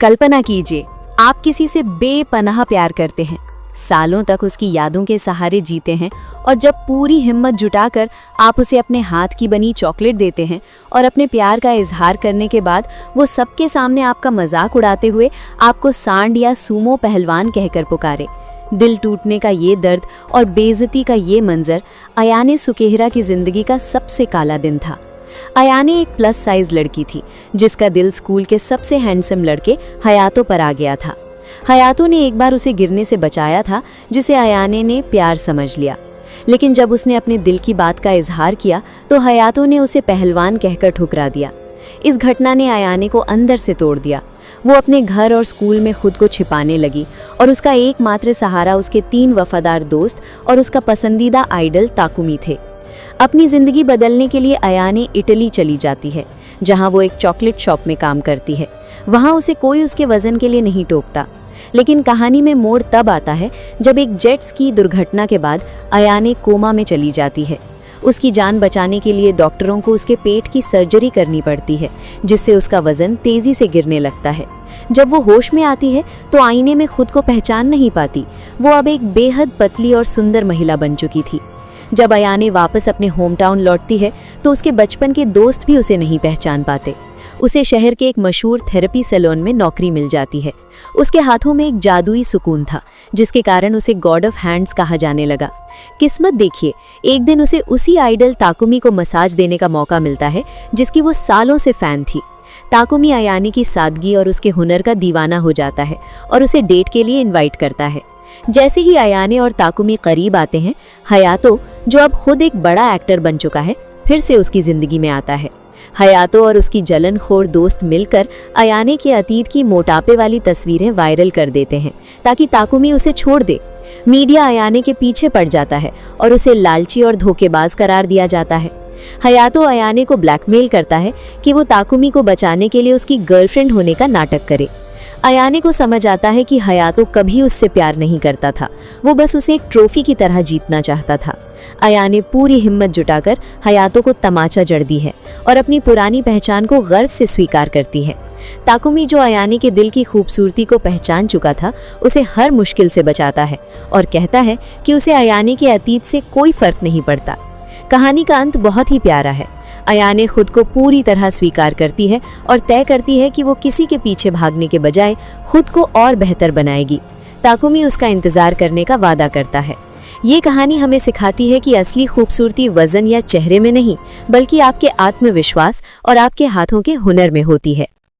कल्पना कीजिए, आप किसी से बेपनाह प्यार करते हैं, सालों तक उसकी यादों के सहारे जीते हैं और जब पूरी हिम्मत जुटाकर आप उसे अपने हाथ की बनी चॉकलेट देते हैं और अपने प्यार का इजहार करने के बाद वो सबके सामने आपका मजाक उड़ाते हुए आपको सांड या सूमो पहलवान कहकर पुकारे। दिल टूटने का ये दर्द और बेइज्जती का ये मंजर अयाने सुकेहरा की जिंदगी का सबसे काला दिन था। अयाने एक प्लस साइज लड़की थी जिसका दिल स्कूल के सबसे हैंडसम लड़के हयातो पर आ गया था। हयातो ने एक बार उसे गिरने से बचाया था, जिसे अयाने ने प्यार समझ लिया। लेकिन जब उसने अपने दिल की बात का इजहार किया तो हयातो ने उसे पहलवान कहकर ठुकरा दिया। इस घटना ने अयाने को अंदर से तोड़ दिया। वो अपने घर और स्कूल में खुद को छिपाने लगी और उसका एकमात्र सहारा उसके 3 वफादार दोस्त और उसका पसंदीदा आइडल ताकुमी थे। अपनी जिंदगी बदलने के लिए अयाने इटली चली जाती है, जहां वो एक चॉकलेट शॉप में काम करती है। वहां उसे कोई उसके वजन के लिए नहीं टोकता। लेकिन कहानी में मोड़ तब आता है जब एक जेट स्की दुर्घटना के बाद अयाने कोमा में चली जाती है। उसकी जान बचाने के लिए डॉक्टरों को उसके पेट की सर्जरी करनी पड़ती है, जिससे उसका वजन तेजी से गिरने लगता है। जब वो होश में आती है तो आईने में खुद को पहचान नहीं पाती। वो अब एक बेहद पतली और सुंदर महिला बन चुकी थी। जब अयाने वापस अपने होम टाउन लौटती है तो उसके बचपन के दोस्त भी उसे नहीं पहचान पाते। उसे शहर के एक मशहूर थेरेपी सैलून में नौकरी मिल जाती है। उसके हाथों में एक जादुई सुकून था, जिसके कारण उसे गॉड ऑफ हैंड्स कहा जाने लगा। किस्मत देखिए, एक दिन उसे उसी आइडल ताकुमी को मसाज देने का मौका मिलता है जिसकी वो सालों से फैन थी। ताकुमी अयाने की सादगी और उसके हुनर का दीवाना हो जाता है और उसे डेट के लिए इनवाइट करता है। जैसे ही अयाने और ताकुमी करीब आते हैं, हयातो, जो अब खुद एक बड़ा एक्टर बन चुका है, फिर से उसकी जिंदगी में आता है। हयातो और उसकी जलनखोर दोस्त मिलकर अयाने के अतीत की मोटापे वाली तस्वीरें वायरल कर देते हैं ताकि ताकुमी उसे छोड़ दे। मीडिया अयाने के पीछे पड़ जाता है और उसे लालची और धोखेबाज करार दिया जाता है। हयातो अयाने को ब्लैकमेल करता है कि वो ताकुमी को बचाने के लिए उसकी गर्लफ्रेंड होने का नाटक करे। अयाने को समझ आता है कि हयातो कभी उससे प्यार नहीं करता था, वो बस उसे एक ट्रॉफी की तरह जीतना चाहता था। अयाने पूरी हिम्मत जुटाकर हयातो को तमाचा जड़ती है और अपनी पुरानी पहचान को गर्व से स्वीकार करती है। ताकुमी, जो अयाने के दिल की खूबसूरती को पहचान चुका था, उसे हर मुश्किल से बचाता है और कहता है कि उसे अयाने के अतीत से कोई फर्क नहीं पड़ता। कहानी का अंत बहुत ही प्यारा है। अयाने खुद को पूरी तरह स्वीकार करती है और तय करती है कि वो किसी के पीछे भागने के बजाय खुद को और बेहतर बनाएगी। ताकुमी उसका इंतजार करने का वादा करता है। ये कहानी हमें सिखाती है कि असली खूबसूरती वजन या चेहरे में नहीं, बल्कि आपके आत्मविश्वास और आपके हाथों के हुनर में होती है।